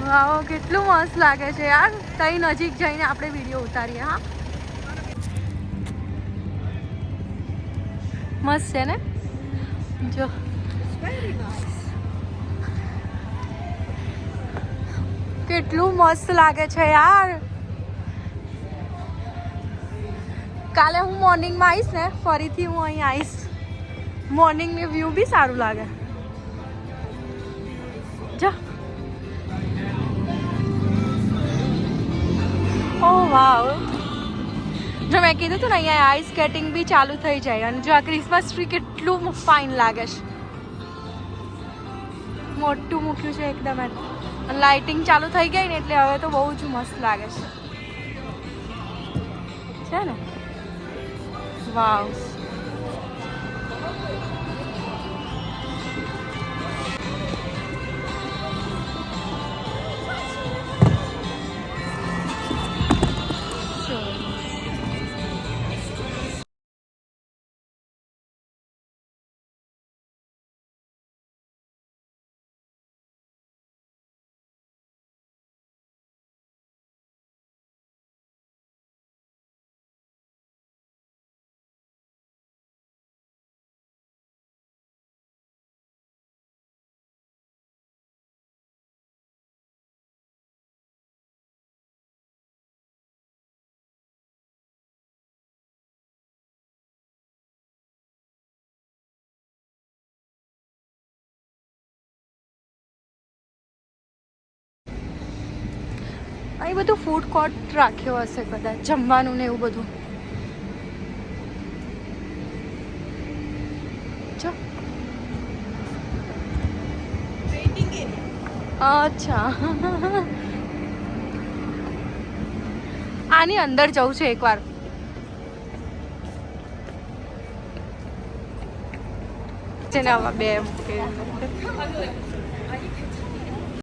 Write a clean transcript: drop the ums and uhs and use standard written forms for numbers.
વાવ કેટલું મસ્ત લાગે છે યાર. તઈ નજીક જઈને આપણે વિડીયો ઉતારીએ. હા મસ્ત છે ને જો. કેટલું મસ્ત લાગે છે યાર. કાલે હું મોર્નિંગમાં આવીશ ને ફરીથી હું અહીં આવીશ. મોર્નિંગની વ્યૂ બી સારું લાગે. જો ઓ વાવ. જો મેં કીધું હતું ને અહીંયા આઈસ સ્કેટિંગ બી ચાલુ થઈ જાય. અને જો આ ક્રિસમસ ટ્રી કેટલું ફાઇન લાગે છે. મોટું મૂક્યું છે એકદમ. અને લાઇટિંગ ચાલુ થઈ ગઈ ને એટલે હવે તો બહુ જ મસ્ત લાગે છે ને. વાવ. અહીં બધું ફૂડ કોર્ટ રાખ્યો હશે કદાચ, જમવાનું ને એવું બધું. જો અચ્છા આની અંદર જવું છે એકવાર. જેને આવા બે મૂકે